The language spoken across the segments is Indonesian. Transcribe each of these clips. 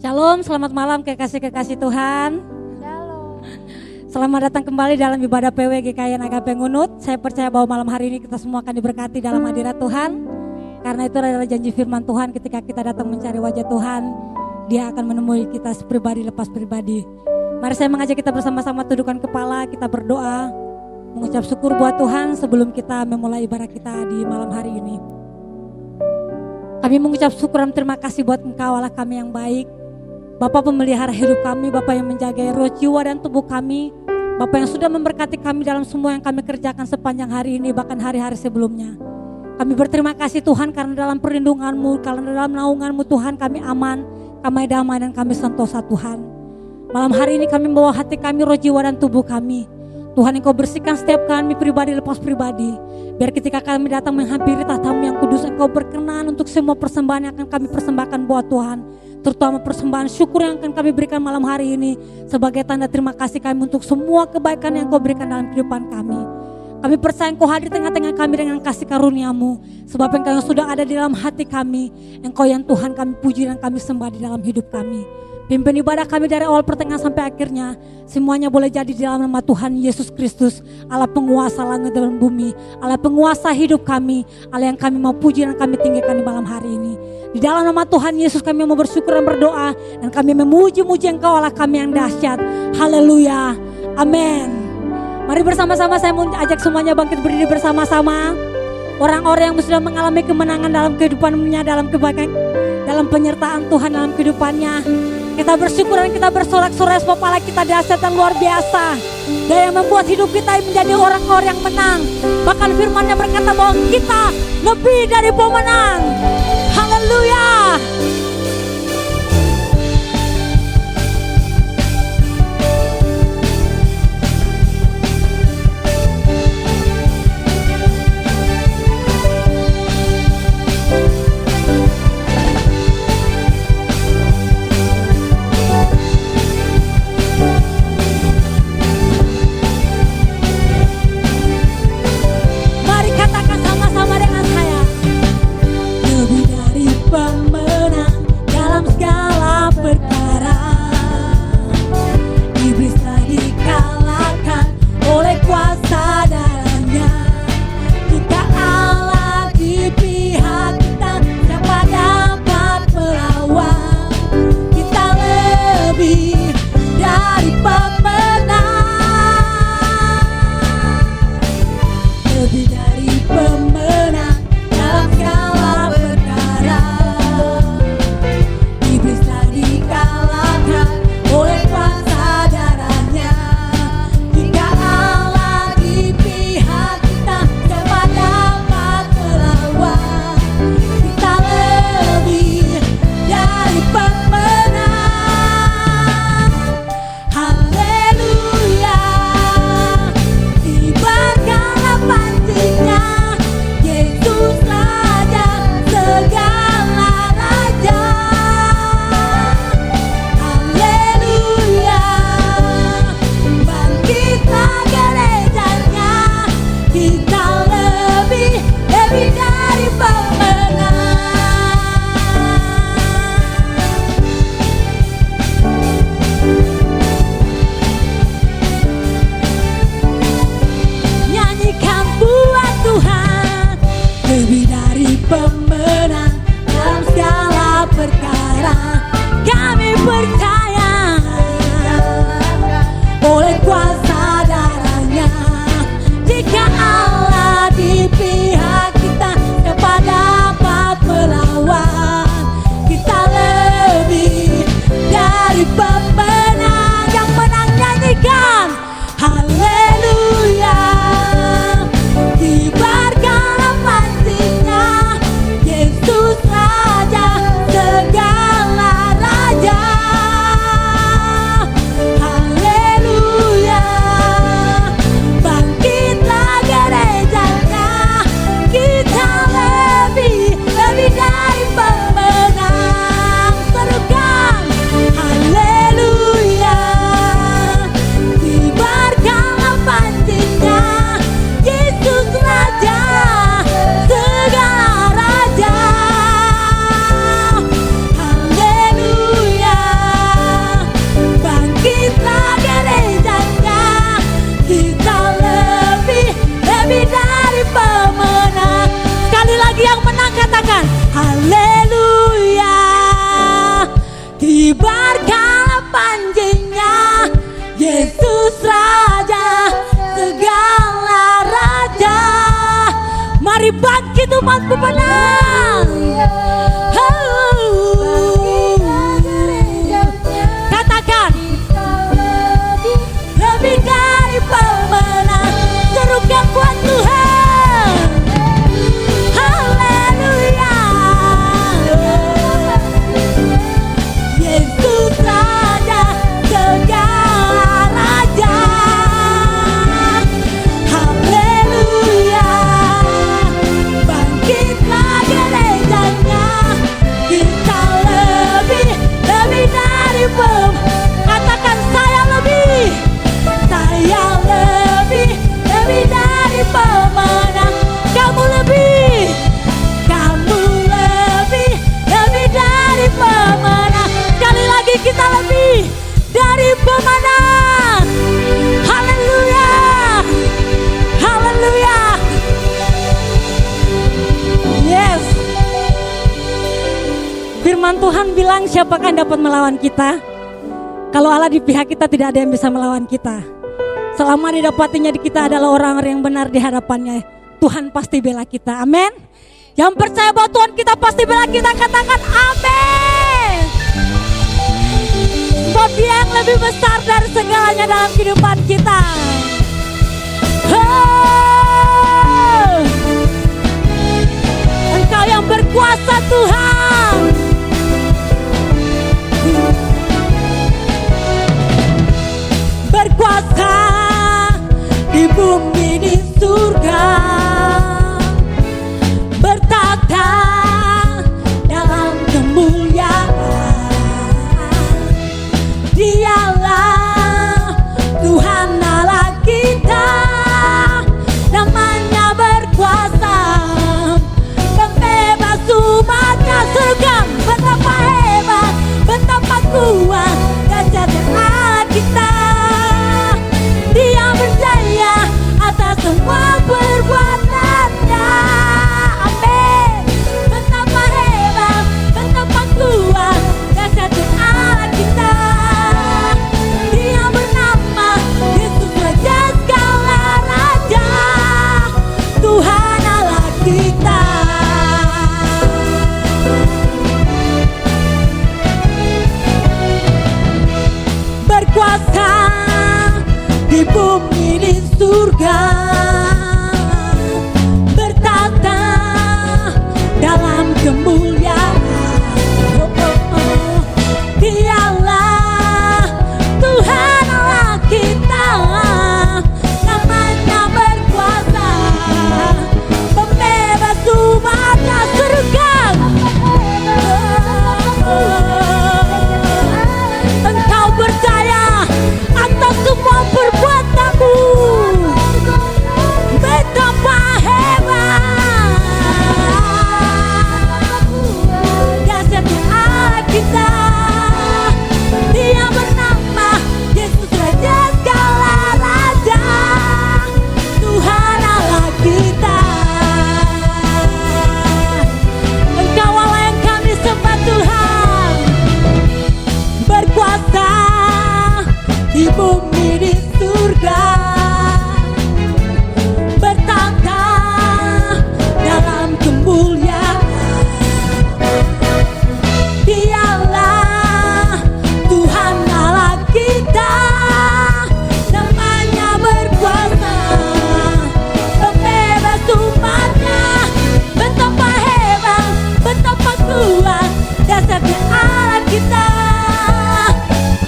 Shalom, selamat malam kekasih-kekasih Tuhan. Shalom. Selamat datang kembali dalam ibadah PWGKY Agape Ngunut. Saya percaya bahwa malam hari ini kita semua akan diberkati dalam hadirat Tuhan. Karena itu adalah janji firman Tuhan, ketika kita datang mencari wajah Tuhan, Dia akan menemui kita pribadi lepas pribadi. Mari saya mengajak kita bersama-sama tundukkan kepala, kita berdoa, mengucap syukur buat Tuhan sebelum kita memulai ibadah kita di malam hari ini. Kami mengucap syukur dan terima kasih buat Engkau, Allah kami yang baik. Bapak pemelihara hidup kami, Bapak yang menjaga roh, jiwa dan tubuh kami, Bapak yang sudah memberkati kami dalam semua yang kami kerjakan sepanjang hari ini, bahkan hari-hari sebelumnya. Kami berterima kasih Tuhan karena dalam perlindungan-Mu, karena dalam naungan-Mu Tuhan kami aman, kami damai dan kami sentosa Tuhan. Malam hari ini kami membawa hati kami, roh, jiwa dan tubuh kami. Tuhan, Engkau bersihkan setiap kami pribadi lepas pribadi. Biar ketika kami datang menghampiri tahta-Mu yang kudus, Engkau berkenan untuk semua persembahan yang akan kami persembahkan buat Tuhan. Terutama persembahan syukur yang akan kami berikan malam hari ini sebagai tanda terima kasih kami untuk semua kebaikan yang Engkau berikan dalam kehidupan kami. Kami percaya Engkau hadir tengah-tengah kami dengan kasih karunia-Mu, sebab Engkau yang sudah ada di dalam hati kami, Engkau yang Tuhan kami puji dan kami sembah di dalam hidup kami. Pimpin ibadah kami dari awal pertengahan sampai akhirnya. Semuanya boleh jadi di dalam nama Tuhan Yesus Kristus, Allah penguasa langit dan bumi, Allah penguasa hidup kami, Allah yang kami mau puji dan kami tinggikan di malam hari ini. Di dalam nama Tuhan Yesus kami mau bersyukur dan berdoa, dan kami memuji-muji Engkau, Allah kami yang dahsyat. Haleluya, amin. Mari bersama-sama saya mau ajak semuanya bangkit berdiri bersama-sama. Orang-orang yang sudah mengalami kemenangan dalam kehidupannya, dalam kebaikan, dalam penyertaan Tuhan dalam kehidupannya, kita bersyukur dan kita bersorak-sorai sebab Allah kita dahsyat dan luar biasa. Dia yang membuat hidup kita menjadi orang-orang yang menang. Bahkan firman-Nya berkata bahwa kita lebih dari pemenang. Haleluya. katakan haleluya. Kibarkanlah panjinya, Yesus Raja segala raja. Mari bangkit umatku menang. Katakan lebih dari pemenang. Serukan buat Tuhan. Haleluya. Yesus Raja segala raja. Haleluya. Bangkitlah gerejanya. Kita lebih dari katakan saya lebih dari pemenang. Kamu lebih dari pemenang. Sekali lagi kita lebih dari pemenang. Haleluya, haleluya. Yes. Firman Tuhan bilang, siapakah yang dapat melawan kita? Kalau Allah di pihak kita, tidak ada yang bisa melawan kita. Selama didapatinya di kita adalah orang-orang yang benar di hadapannya, Tuhan pasti bela kita. Amin. Yang percaya bahwa Tuhan kita pasti bela kita, katakan amin. Sebab Dia yang lebih besar dari segalanya dalam kehidupan kita. Engkau yang berkuasa Tuhan. Berkuasa di bumi di surga, bertata dalam kemuliaan. Dialah Tuhan Allah kita, namanya berkuasa, pembebas umatnya. Serukan betapa hebat, betapa kuat dahsyatnya Allah kita. Dia berjaya atas semua perbuatannya. Amin. Betapa hebat, betapa kuat dahsyatnya Allah kita. Dia bernama Yesus Raja segala raja, Tuhan Allah kita. Berkuasa di bumi di surga, bertata dalam kemuliaan. Dialah Tuhan Allah kita, namanya berkuasa, pembebas umatnya. Serukan engkau berjaya atas semua perbuatanmu. Betapa hebat dahsyatnya Allah kita. Dia bernama Yesus Raja segala raja, Tuhan Allah kita. Engkau Allah yang kami sembah Tuhan. Berkuasa di bumi di surga, bertata dalam kemuliaan. Dialah Tuhan Allah kita, namanya berkuasa, pembebas umatnya. Betapa hebat, betapa kuat dahsyatnya Allah kita.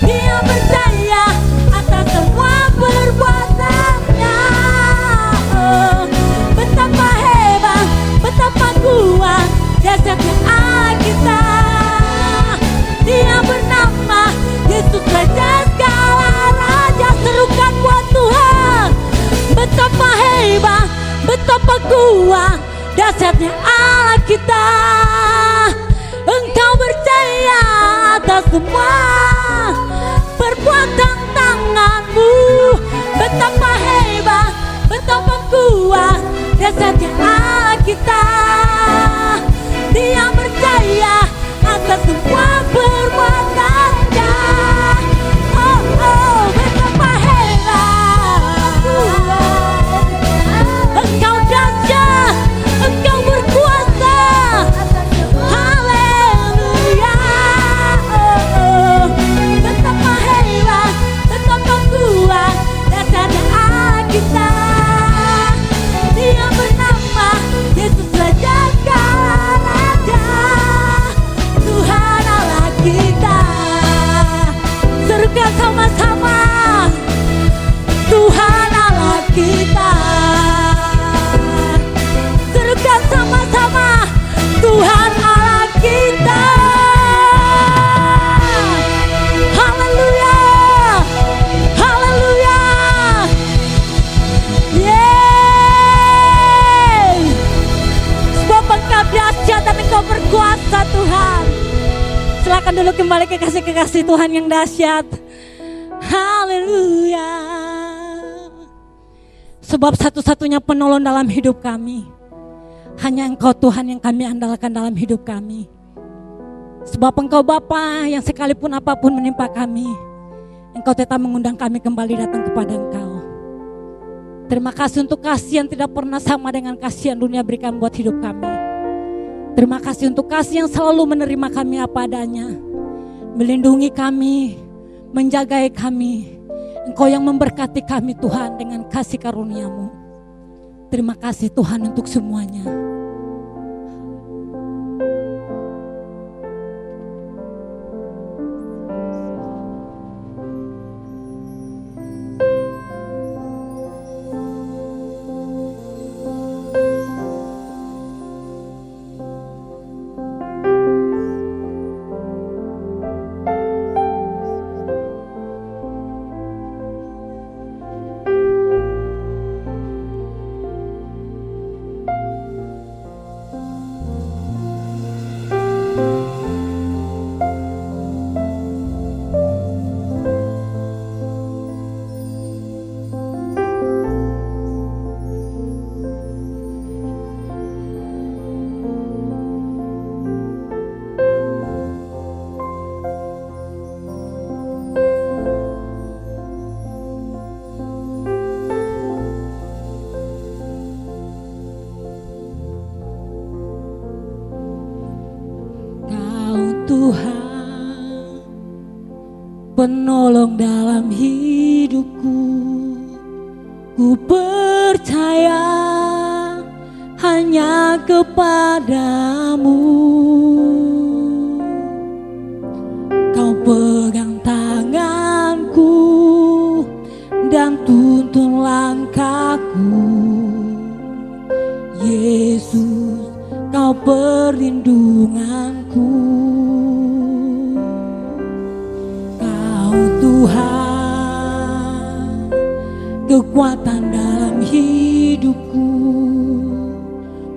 Dia berjaya atas semua perbuatannya. Betapa hebat, betapa kuat dahsyatnya Allah kita. Dia bernama Yesus Raja segala raja. Serukan buat Tuhan. Betapa hebat, betapa kuat dahsyatnya Allah kita. Engkau berjaya atas semua perbuatan tanganmu. Betapa hebat, betapa kuat dahsyatnya Allah kita. Engkau berkuasa Tuhan. Silakan dulu kembali kekasih-kekasih Tuhan yang dahsyat. Haleluya. Sebab satu-satunya penolong dalam hidup kami hanya Engkau Tuhan yang kami andalkan dalam hidup kami. Sebab Engkau Bapa yang sekalipun apapun menimpa kami, Engkau tetap mengundang kami kembali datang kepada Engkau. Terima kasih untuk kasih yang tidak pernah sama dengan kasih yang dunia berikan buat hidup kami. Terima kasih untuk kasih yang selalu menerima kami apa adanya, melindungi kami, menjagai kami. Engkau yang memberkati kami Tuhan dengan kasih karunia-Mu. Terima kasih Tuhan untuk semuanya. Tuhan, penolong dalam hidupku, ku percaya hanya kepadamu. Kau pegang tanganku dan tuntun langkahku. Yesus, Kau perlindunganku. Tuhan, kekuatan dalam hidupku,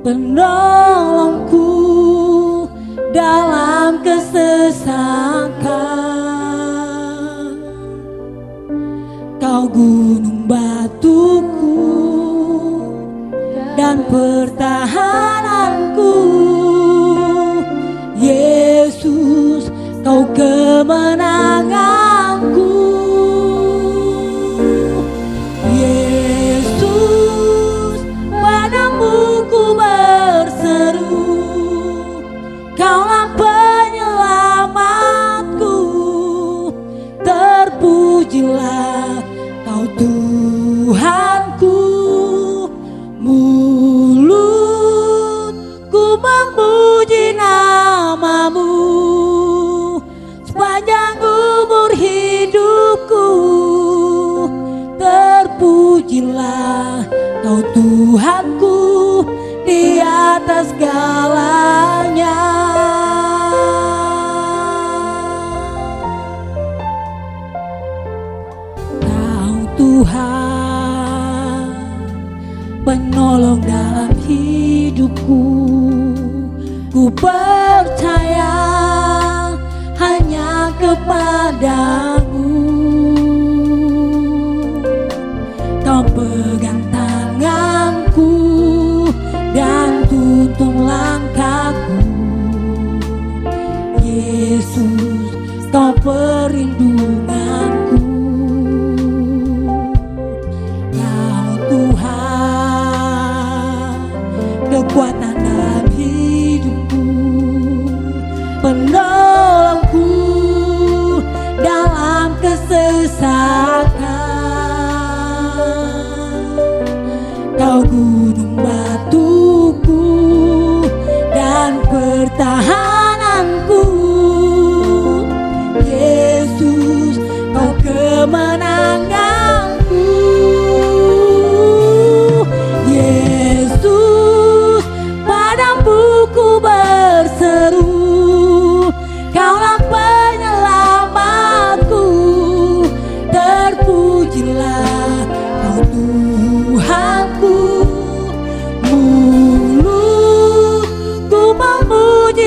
penolongku dalam kesesakan. Kau gunung batuku dan pertahananku. Yesus, Kau kemenanganku. Yesus, padamu ku berseru. Kaulah penyelamatku. Terpujilah Kau Tuhanku. Mulutku memuji nama-Mu sepanjang umur hidupku. Terpujilah Kau Tuhanku di atas segalanya. Kau Tuhan, penolong dalam hidupku, ku percaya hanya kepadamu. Kau pegang tanganku dan tuntun langkahku. Yesus, Kau perlindunganku. Kau Tuhan, kekuatan dalam hidupku, penolongku dalam kesesakan. Kau gunung batuku dan pertahananku. Yesus, Kau kemenanganku. Yesus, padamu ku berseru. Kaulah penyelamatku. Terpujilah Kau Tuhanku. Mulutku memuji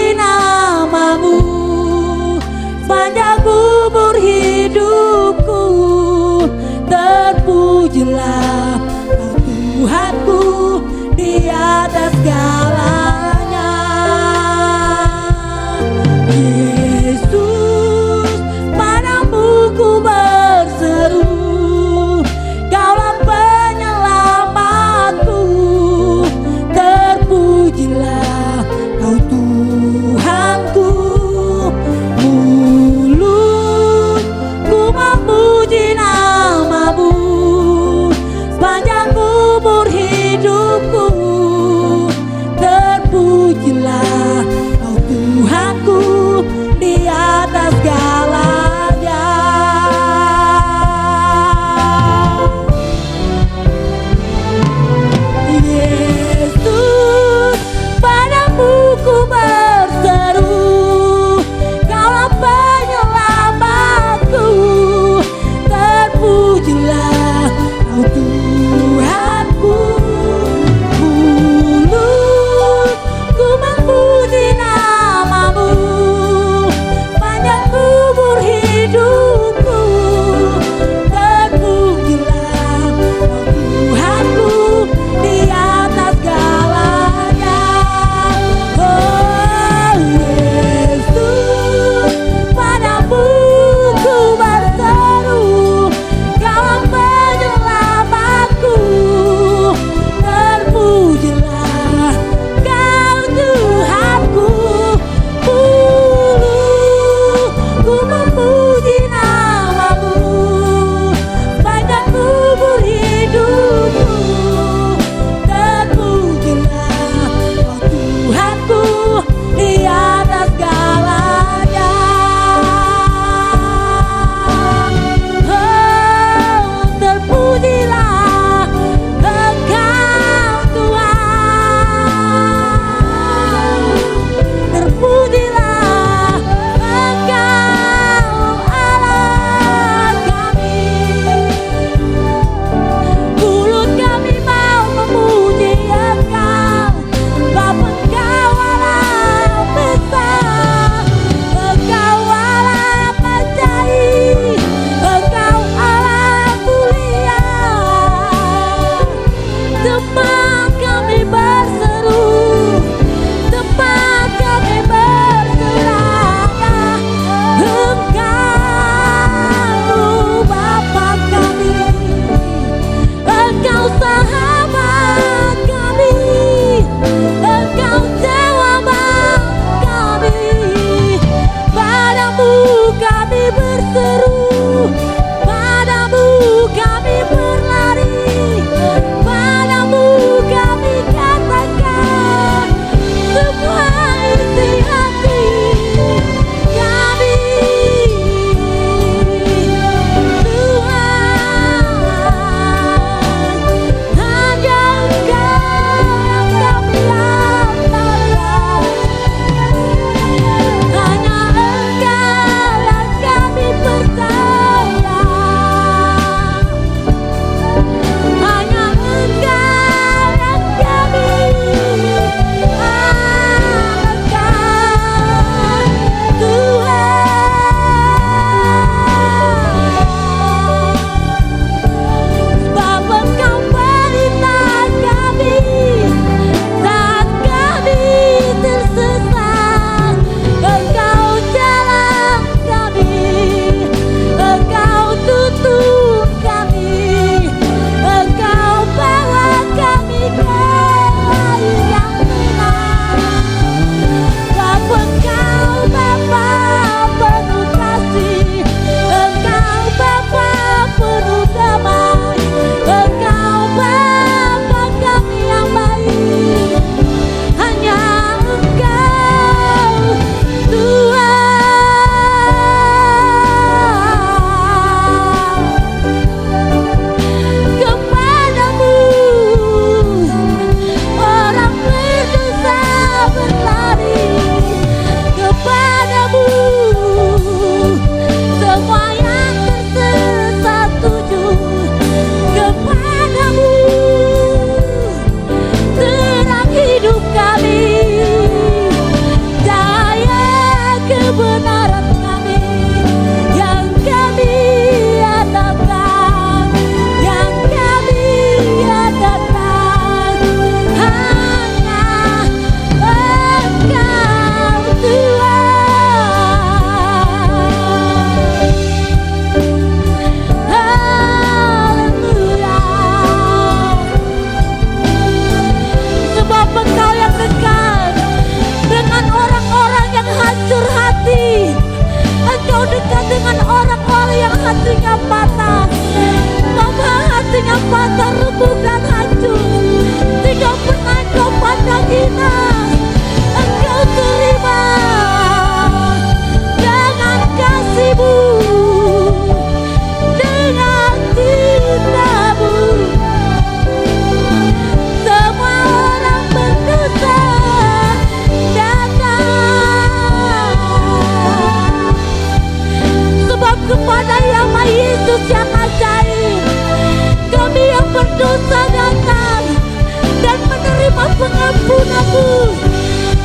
rahmat-Mu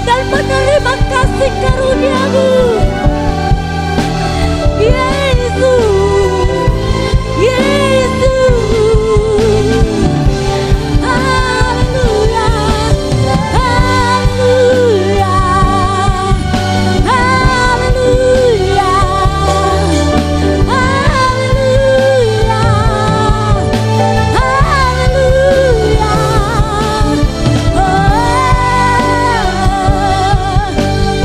dan menerima kasih karunia-Mu. Yesus, Yesus. Haleluya, haleluya, haleluya, haleluya, haleluya.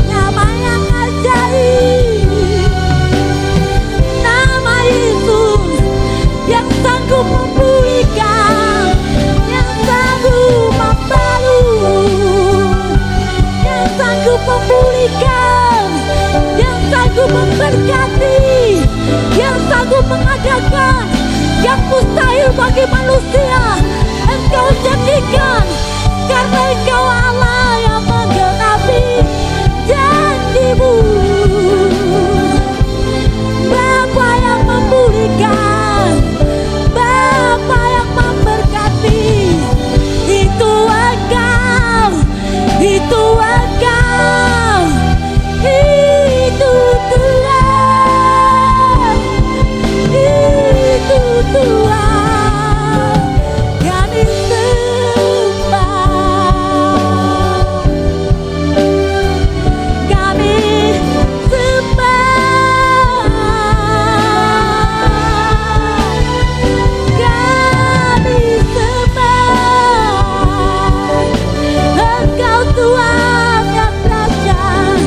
Nama yang ajaib, nama Yesus yang sanggup memulihkan, yang sanggup membalut, yang sanggup memulihkan, yang sanggup memberkati, yang sanggup mengadakan yang mustahil bagi manusia. Engkau jadikan, karena Engkau Allah yang menggenapi janji-Mu. Bapa yang memulihkan, Bapa yang memberkati, itu Engkau, itu Engkau, itu Tuhan, itu Tuhan yang disembah, kami sembah, kami sembah. Engkau Tuhan yang dahsyat,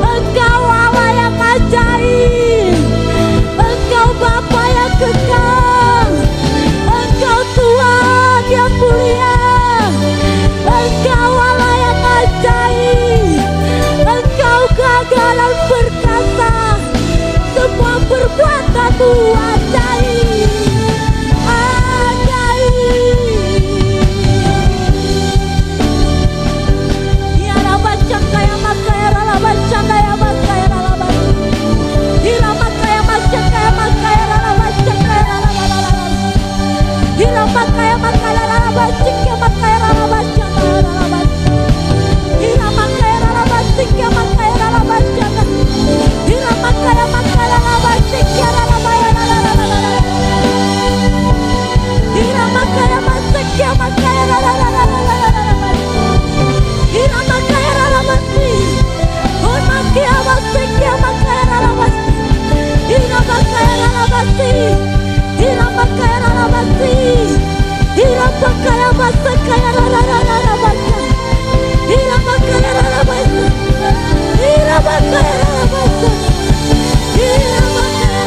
Engkau Allah yang ajaib, Engkau Bapa yang kekal, Engkau Tuhan yang mulia, Engkau Allah yang ajaib, Engkau gagah dan perkasa, semua perbuatan-Mu ajaib, ajaib. Ya Rabacang kaya makaya Rabacang kaya makaya Rabacang, Hiramaka ya macang kaya makaya Rabacang kaya Rabacang, Hiramaka ya makaya Rabacang kaya makaya Rabacang kaya Rabacang, Hiramaka ya Rabacang kaya makaya Rabacang, Hiramaka ya makaya Rabacang kaya Rabacang, Hiramaka ya macang kaya makaya Rabacang, Hiramaka ya Rabacang, Hiramaka ya macang kaya makaya Rabacang, Hiramaka ya Rabacang, Hiramaka ya Rabacang, Hiramaka ya macang kaya Rabacang, Hiramaka ya Rabacang, Hiramaka ya Rabacang, Hiramaka ya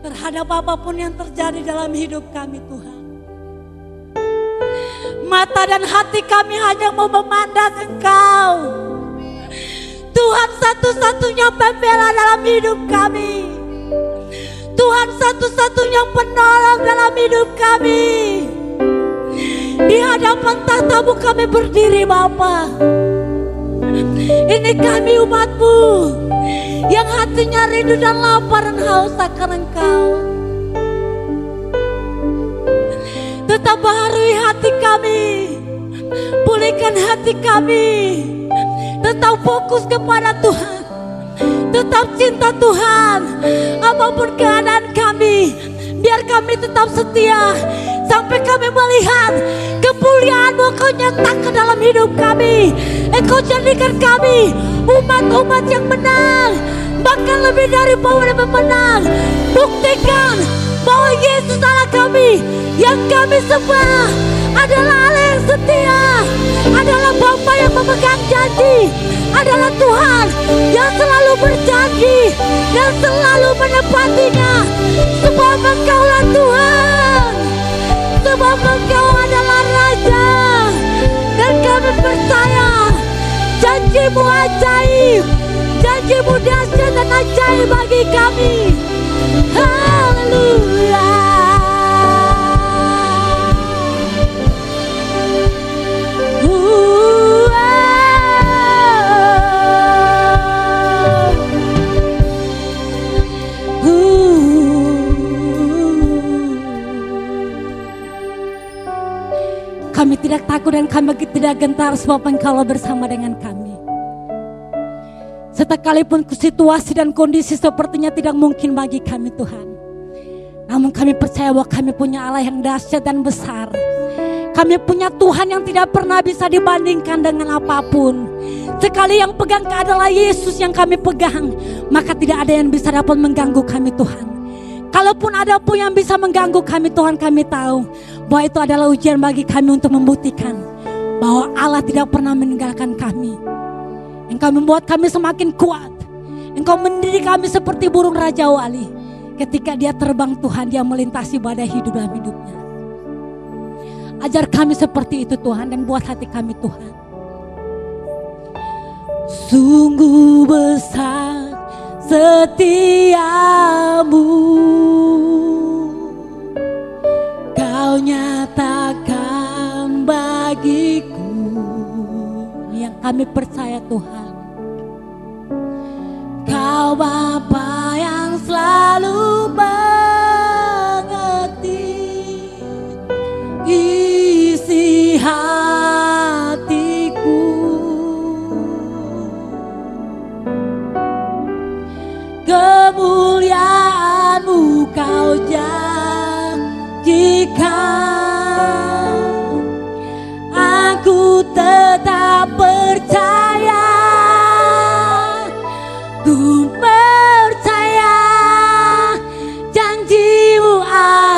terhadap apapun yang terjadi dalam hidup kami Tuhan. Mata dan hati kami hanya mau memandang Engkau. Tuhan satu-satunya pembela dalam hidup kami. Tuhan satu-satunya penolong dalam hidup kami. Di hadapan tahta-Mu kami berdiri Bapa. Ini kami umat-Mu. yang hatinya rindu dan lapar dan haus akan Engkau. Tetap baharui hati kami, pulihkan hati kami, tetap fokus kepada Tuhan, tetap cinta Tuhan. Apapun keadaan kami, biar kami tetap setia sampai kami melihat kemuliaan-Mu Kau nyatakan dalam hidup kami. Engkau jadikan kami umat-umat yang menang, bahkan lebih dari bahwa pemenang. Buktikan bahwa Yesus Allah kami, yang kami sembah adalah Allah yang setia, adalah Bapa yang memegang janji, adalah Tuhan yang selalu berjanji dan selalu menepatinya. Sebab Engkaulah Tuhan, sebab Engkau adalah Raja, dan kami percaya janji-Mu ajaib, janji-Mu dahsyat dan ajaib bagi kami. Haleluya. Kami tidak takut dan kami tidak gentar sebab Engkau bersama dengan kami. Sekalipun situasi dan kondisi sepertinya tidak mungkin bagi kami Tuhan, namun kami percaya bahwa kami punya Allah yang dahsyat dan besar. Kami punya Tuhan yang tidak pernah bisa dibandingkan dengan apapun. Sekali yang pegang adalah Yesus yang kami pegang, maka tidak ada yang bisa dapat mengganggu kami Tuhan. Kalaupun ada pun yang bisa mengganggu kami Tuhan, kami tahu bahwa itu adalah ujian bagi kami untuk membuktikan bahwa Allah tidak pernah meninggalkan kami. Engkau membuat kami semakin kuat. Engkau mendidik kami seperti burung Raja Wali. Ketika dia terbang Tuhan, dia melintasi badai hidup dalam hidupnya. Ajar kami seperti itu Tuhan, dan buat hati kami Tuhan. Sungguh besar setiamu, Kau nyatakan bagiku. Yang kami percaya Tuhan, Kau Bapa yang selalu mengerti isi hatiku. Kemuliaan-Mu Kau janjikan, aku tetap percaya, ku percaya janji-Mu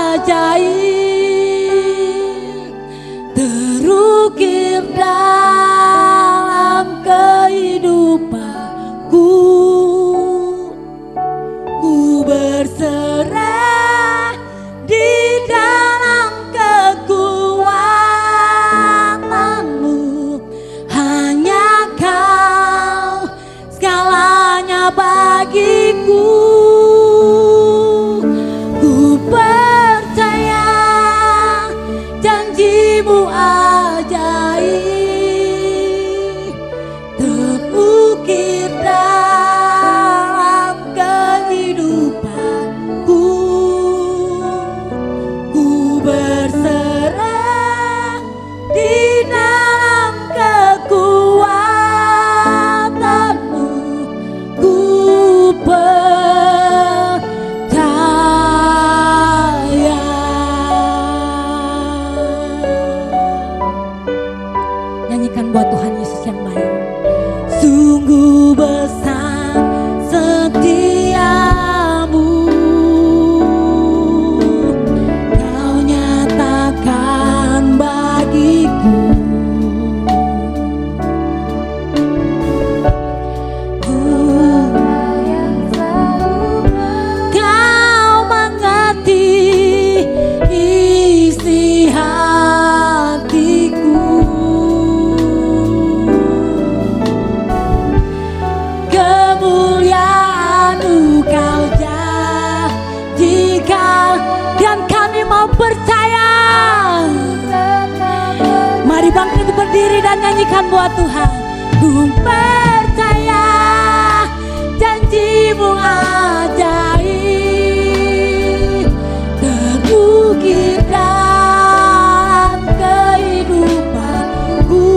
ajaib terukir dalam kehidupanku. Ku berserah di dalam kekuatan-Mu, hanya Kau segalanya bagiku. Ku percaya janji-Mu ajaib terukir dalam kehidupanku. Ku berserah di dalam kekuatan-Mu. Ku percaya. Nyanyikan buat Tuhan Yesus yang baik. Sungguh besar setiamu, Kau nyatakan bagiku. Kau mengerti isi hatiku. Kemuliaan-Mu Kau janjikan, dan kami mau percaya. Mari bangkit berdiri dan nyanyikan buat Tuhan. Ku percaya janji janjimu ajaib terukir dalam kehidupanku.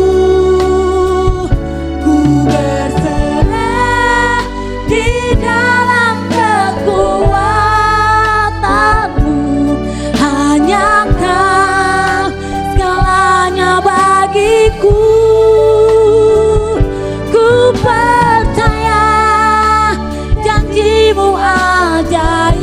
Ku berserah di dalam kekuatanmu. Hanya Kau segalanya bagiku. Ku percaya janjimu ajaib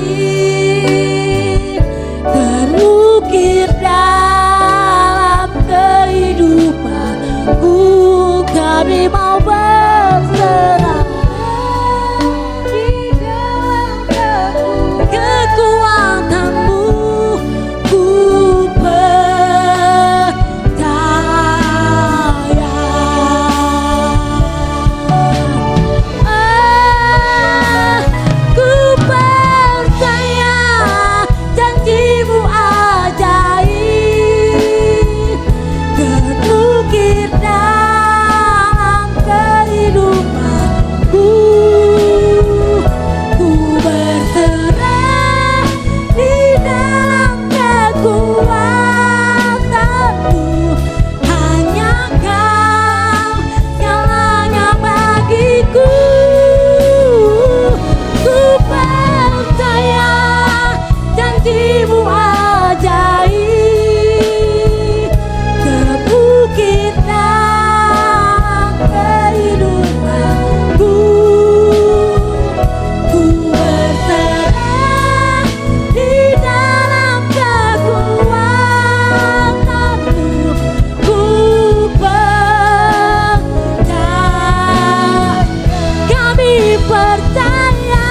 terukir dalam kehidupanku. Kami mau berserah di dalam kekuatanmu. Ku percaya. Ku percaya janjimu ajaib terukir dalam kehidupanku. Ku berserah di dalam kekuatanmu. Hanya Kau segalanya bagiku. Ku percaya janjimu ajaib terukir dalam kehidupanku. Ku berserah di dalam kekuatanmu. Ku percaya. Kami percaya.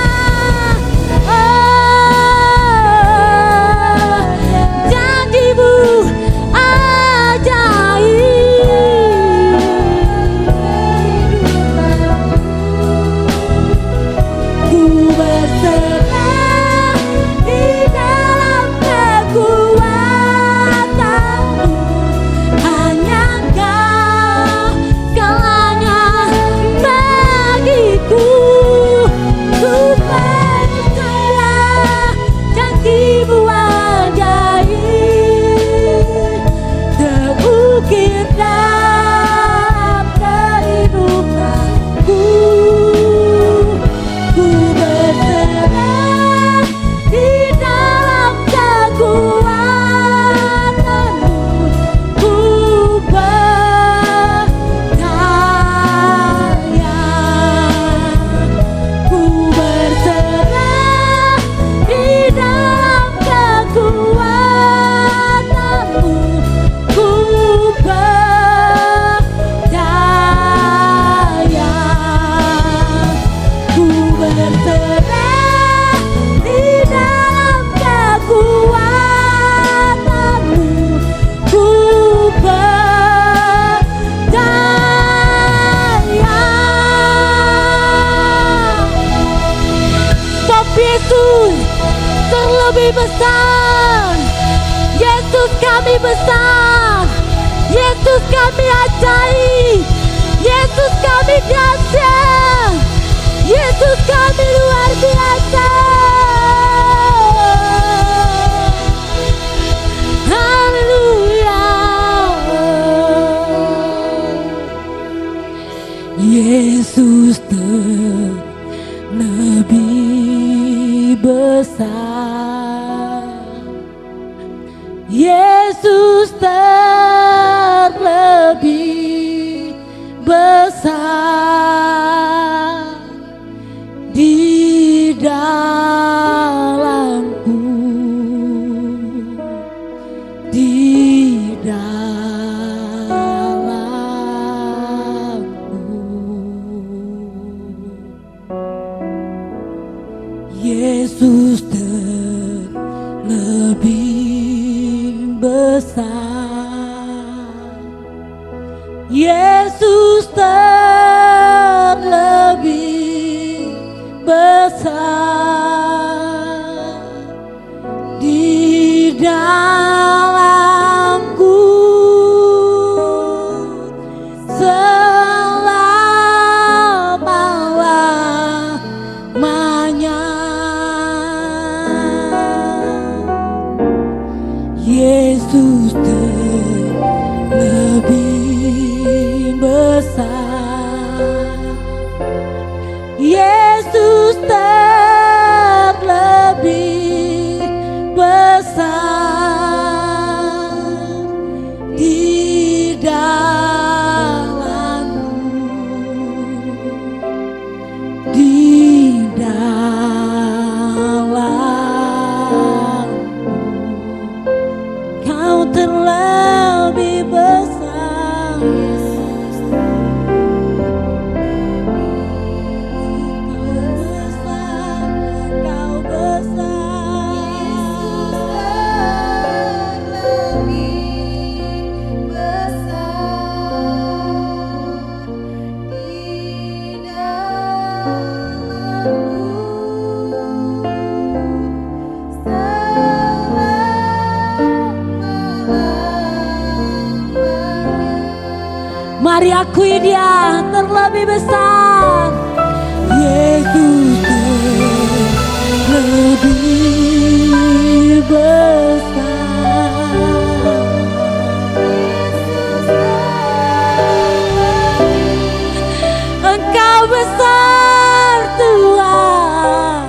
Janjimu ajaib. Ku berserah di dalam kekuatanmu. Hanya Kau segalanya bagiku. Ku percaya janjimu ajaib terukir dalam kehidupanku. Ku berserah di dalam kekuatanmu. Ku percaya. Ku berserah di dalam kekuatanmu. Ku percaya. Ku berserah di dalam kekuatanmu. Ku percaya. Stop Yesus terlebih besar. Yesus kami besar. Yesus kami ajaib. Yesus kami dahsyat. Yesus kami luar biasa. Haleluya. Yesus terlebih besar. Yesus terlebih besar di dalamku, di dalamku. Yesus terlebih besar. Yesus terlebih besar di dalamku. Selama Yesus terlebih besar. Yesus terlebih besar di dalammu, di dalam Kau terlebih besar. Kau besar, Terlebih besar di dalammu selama-lamanya. Mari akui Dia terlebih besar. Yesus terlebih besar. Engkau besar Tuhan.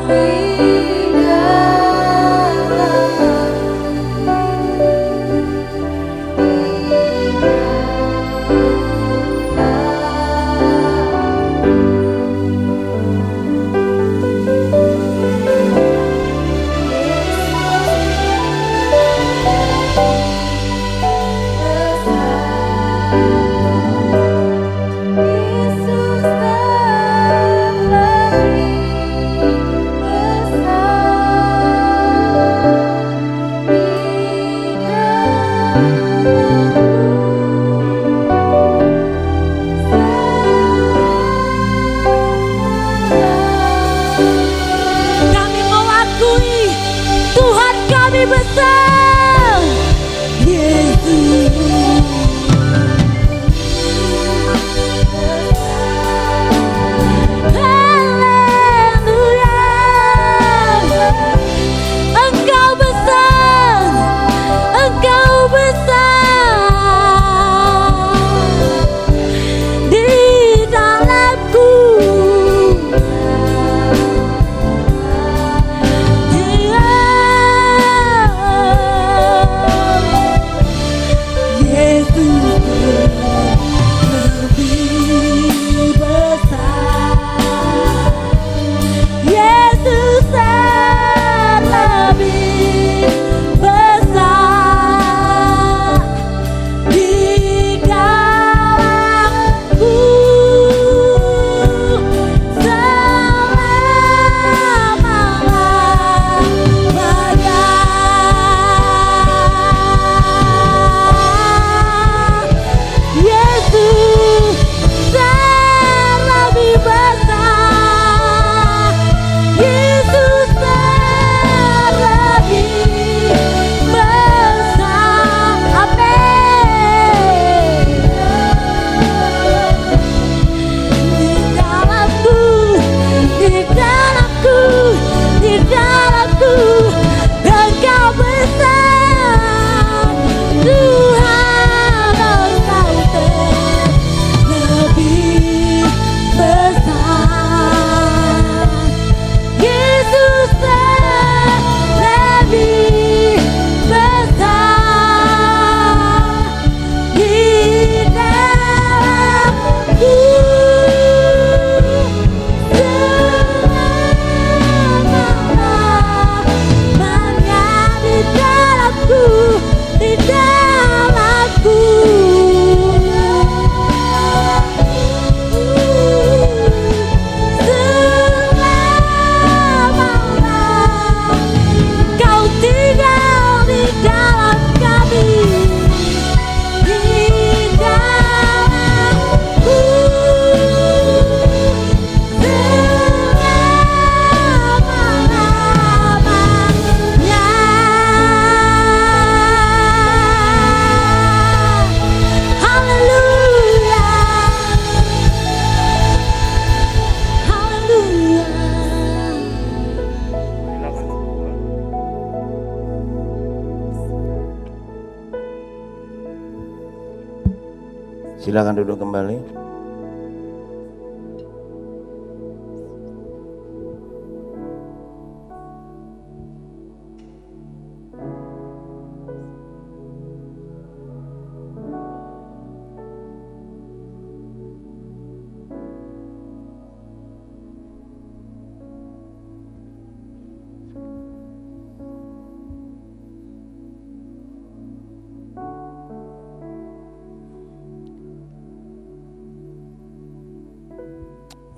Silakan duduk kembali.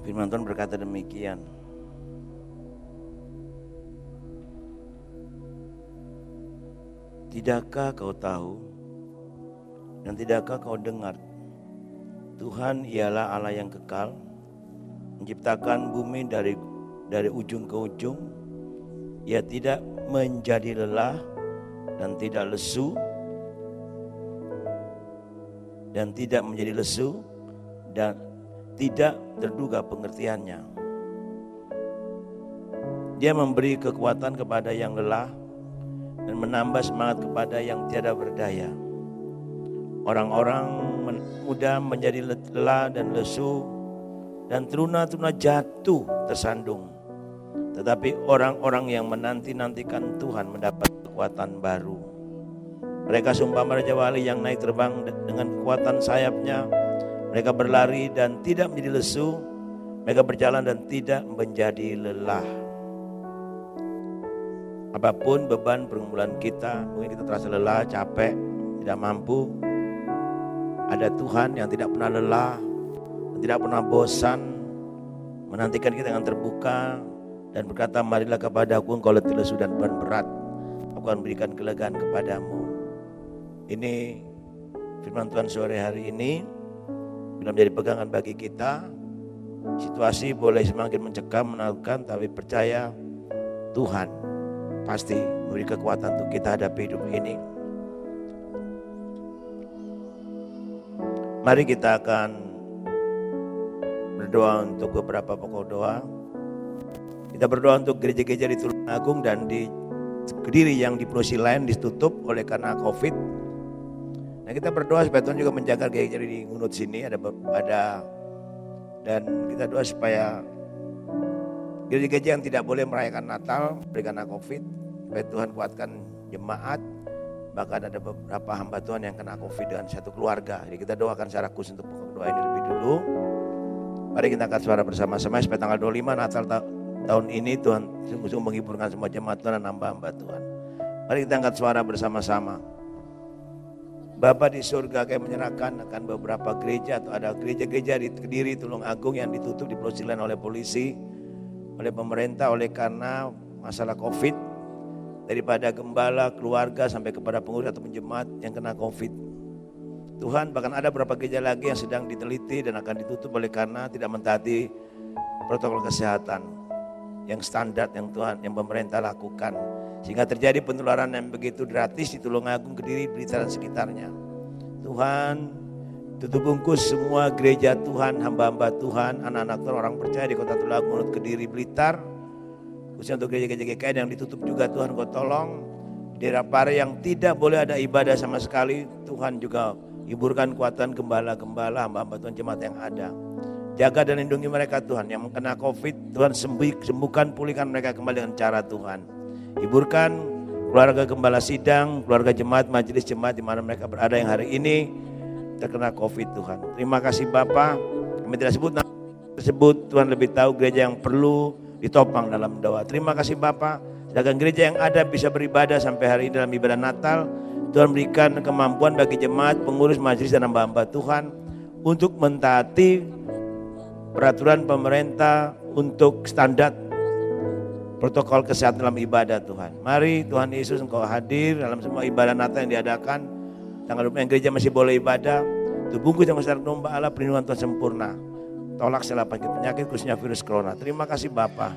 Firman Tuhan berkata demikian. Tidakkah kau tahu dan tidakkah kau dengar? Tuhan ialah Allah yang kekal, menciptakan bumi dari ujung ke ujung. Ia tidak menjadi lelah dan tidak lesu, dan tidak menjadi lesu dan tidak terduga pengertiannya. Dia memberi kekuatan kepada yang lelah dan menambah semangat kepada yang tiada berdaya. Orang-orang muda menjadi lelah dan lesu, dan teruna-teruna jatuh tersandung. Tetapi orang-orang yang menanti-nantikan Tuhan mendapat kekuatan baru. Mereka seumpama raja wali yang naik terbang dengan kekuatan sayapnya. Mereka berlari dan tidak menjadi lesu. Mereka berjalan dan tidak menjadi lelah. Apapun beban pergumulan kita, mungkin kita terasa lelah, capek, tidak mampu. Ada Tuhan yang tidak pernah lelah, tidak pernah bosan, menantikan kita dengan terbuka dan berkata, marilah kepadaku engkau letih lesu dan beban berat, aku akan berikan kelegaan kepadamu. Ini firman Tuhan sore hari ini. Bila menjadi pegangan bagi kita, situasi boleh semakin mencekam, menakutkan, tapi percaya Tuhan pasti memberi kekuatan untuk kita hadapi hidup ini. Mari kita akan berdoa untuk beberapa pokok doa. Kita berdoa untuk gereja-gereja di Tulungagung dan di Kediri yang dipenuhi lain ditutup oleh karena COVID. Nah, kita berdoa supaya Tuhan juga menjaga gereja di Ngunut sini ada dan kita doa supaya gereja-gereja yang tidak boleh merayakan Natal karena COVID, supaya Tuhan kuatkan jemaat. Bahkan ada beberapa hamba Tuhan yang kena COVID dengan satu keluarga. Jadi kita doakan secara khusus untuk pokok doa ini lebih dulu. Mari kita angkat suara bersama-sama supaya tanggal 25 Natal tahun ini Tuhan sungguh-sungguh menghiburkan semua jemaat Tuhan dan hamba-hamba Tuhan. Mari kita angkat suara bersama-sama. Bapa di surga, kami menyerahkan akan beberapa gereja atau ada gereja-gereja di Kediri, Tulungagung yang ditutup di Pulau oleh polisi, oleh pemerintah oleh karena masalah COVID, daripada gembala, keluarga sampai kepada pengurus atau jemaat yang kena COVID. Tuhan, bahkan ada beberapa gereja lagi yang sedang diteliti dan akan ditutup oleh karena tidak mentaati protokol kesehatan yang standar yang Tuhan, yang pemerintah lakukan. Sehingga terjadi penularan yang begitu gratis di Tulungagung, Kediri, Blitar dan sekitarnya. Tuhan, tutup bungkus semua gereja Tuhan, hamba-hamba Tuhan, anak-anak Tuhan, orang percaya di kota Tulungagung, Kediri, Blitar. Khususnya untuk gereja-gereja GKI yang ditutup juga Tuhan kau tolong. Di daerah Pare yang tidak boleh ada ibadah sama sekali, Tuhan juga hiburkan kekuatan gembala-gembala, hamba-hamba Tuhan, jemaat yang ada. Jaga dan lindungi mereka Tuhan, yang kena COVID, Tuhan sembuhkan, pulihkan mereka kembali dengan cara Tuhan. Hiburkan keluarga gembala sidang, keluarga jemaat, majelis jemaat di mana mereka berada yang hari ini terkena COVID Tuhan. Terima kasih Bapa, kami tidak sebut nama tersebut, Tuhan lebih tahu gereja yang perlu ditopang dalam doa. Terima kasih Bapa, sedangkan gereja yang ada bisa beribadah sampai hari ini dalam ibadah Natal. Tuhan berikan kemampuan bagi jemaat, pengurus, majelis dan hamba-hamba Tuhan untuk mentaati peraturan pemerintah untuk standar protokol kesehatan dalam ibadah Tuhan. Mari Tuhan Yesus Engkau hadir dalam semua ibadah Natal yang diadakan. Tanggal 20 yang gereja masih boleh ibadah. Terbungkus dengan besar domba Allah, perlindungan Tuhan sempurna. Tolak segala penyakit khususnya virus corona. Terima kasih Bapa.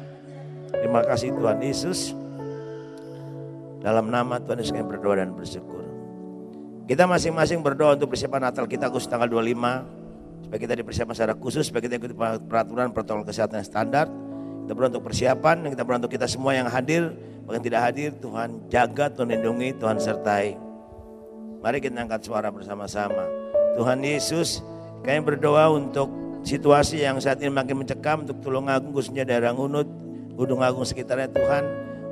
Terima kasih Tuhan Yesus. Dalam nama Tuhan Yesus kami berdoa dan bersyukur. Kita masing-masing berdoa untuk persiapan Natal kita khusus tanggal 25. Supaya kita dipersiapkan secara khusus, supaya kita ikuti peraturan protokol kesehatan yang standar. Kita berdoa untuk persiapan, dan kita berdoa untuk kita semua yang hadir, bahkan tidak hadir, Tuhan jaga, Tuhan lindungi, Tuhan sertai. Mari kita angkat suara bersama-sama. Tuhan Yesus, Kami berdoa untuk situasi yang saat ini makin mencekam untuk Tulungagung, khususnya daerah Ngunut, Gunung Agung sekitarnya Tuhan.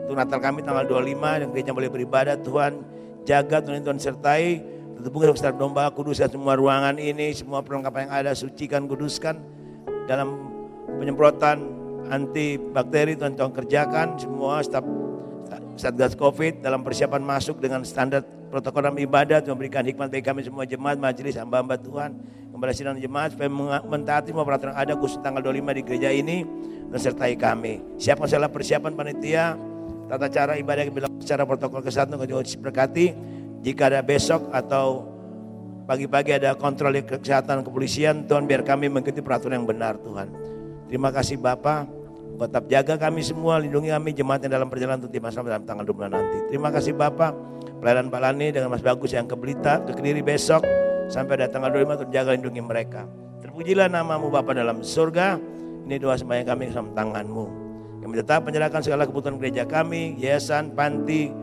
Untuk Natal kami tanggal 25 yang gereja boleh beribadah, Tuhan jaga, Tuhan sertai. Tubuh besar domba, kuduskan semua ruangan ini, semua perlengkapan yang ada, sucikan, kuduskan. Dalam penyemprotan anti bakteri Tuhan kerjakan, semua staf Satgas Covid dalam persiapan masuk dengan standar protokol dalam ibadah. Tuhan berikan hikmat bagi kami semua jemaat, majelis, hamba-hamba Tuhan, kembali sidang jemaat supaya mentaati semua peraturan yang ada khusus tanggal 25 di gereja ini dan sertai kami. Siapkan segala persiapan panitia, tata cara ibadah yang dilakukan secara protokol kesehatan juga diberkati. Jika ada besok atau pagi-pagi ada kontrol kesehatan kepolisian, Tuhan biar kami mengikuti peraturan yang benar Tuhan. Terima kasih Bapa. Tetap jaga kami semua, lindungi kami jemaat yang dalam perjalanan untuk tiba sampai dalam tanggal 20 nanti. Terima kasih Bapak. Pelayanan Pak Lani dengan Mas Bagus yang ke Blitar, ke Kediri besok sampai ada tanggal 25 untuk jaga lindungi mereka. Terpujilah namamu Bapak dalam surga. Ini doa sembahyang kami dalam tangan-Mu. Kami tetap menyerahkan segala kebutuhan gereja kami, yayasan, panti,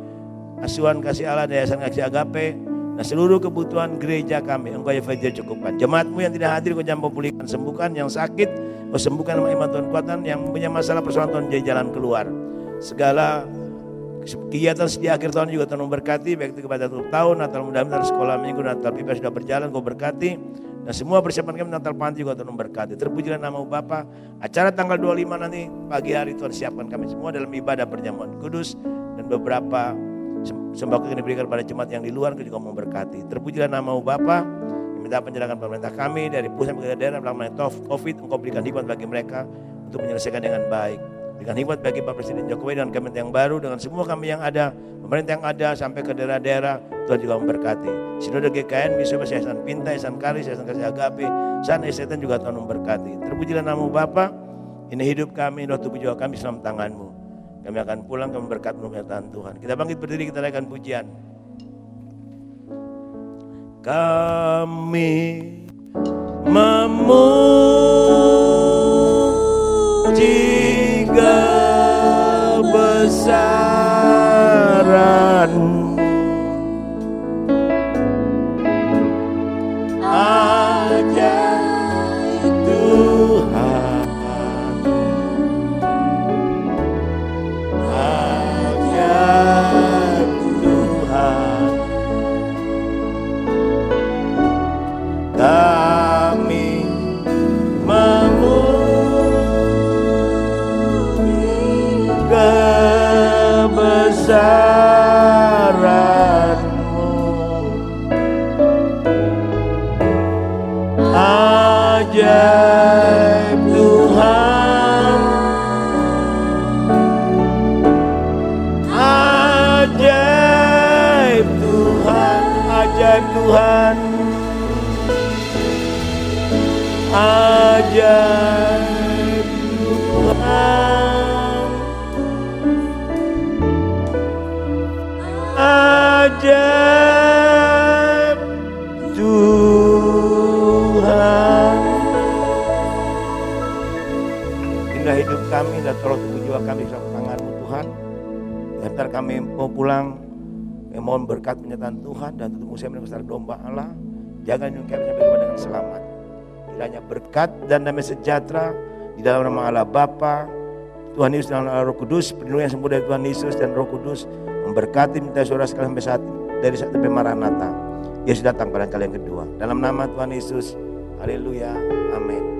asuhan kasih Allah, yayasan kasih agape, dan seluruh kebutuhan gereja kami Engkau ya Fadil cukupkan. Jemaat-Mu yang tidak hadir Kau jampu pulihkan, sembuhkan yang sakit, Kau sembuhkan sama iman Tuhan kuatan, yang punya masalah persoalan Tuhan jadi jalan keluar. Segala kegiatan di akhir tahun juga Tuhan memberkati, baik itu kepada tutup tahun, Natal mudah-mudahan sekolah minggu, Natal pipa sudah berjalan Kau berkati, dan semua persiapan kami Natal panti juga Tuhan memberkati. Terpujilah nama-Mu Bapa. Acara tanggal 25 nanti pagi hari Tuhan siapkan kami semua dalam ibadah perjamuan kudus dan beberapa sembako yang diberikan pada jemaat yang di luar juga memberkati. Terpujilah nama-Mu Bapa. Minta penjelasan pemerintah kami dari pusat ke daerah melakukan COVID, Engkau berikan hikmat bagi mereka untuk menyelesaikan dengan baik. Berikan hikmat bagi Pak Presiden Jokowi dengan kabinet yang baru, dengan semua kami yang ada, pemerintah yang ada sampai ke daerah-daerah, Tuhan juga memberkati. Sinode GKN, Misuba, Yayasan Pinta, Yayasan Karis, Yayasan Kasih Agape, Sana Setan juga Tuhan memberkati. Terpujilah nama-Mu Bapa. Ini hidup kami, roh tubuh jiwa kami dalam tangan-Mu. Kami akan pulang, kami berkat penyertaan Tuhan. Kita bangkit berdiri, kita naikkan pujian. Kami memuji kebesaran ajaib Tuhan, ajaib Tuhan. Kami memuji kebesaran-Mu, ajaib Tuhan, ajaib Tuhan, ajaib Tuhan. Ajaib Tuhan, ajaib Tuhan. Inilah hidup kami dan tolong tubuh jiwa kami dalam tangan-Mu Tuhan. Sebentar kami mau pulang, mohon berkat penyertaan Tuhan dan tutup usia besar domba Allah. Jangan kami sampai rumah dengan selamat. Kiranya berkat dan damai sejahtera di dalam nama Allah Bapa, Tuhan Yesus dan Allah Roh Kudus, perlindungan yang sempurna dari Tuhan Yesus dan Roh Kudus memberkati minta saudara sekalian sampai saat dari saat sampai Maranatha. Yesus datang pada kali yang kedua. Dalam nama Tuhan Yesus, haleluya, amin.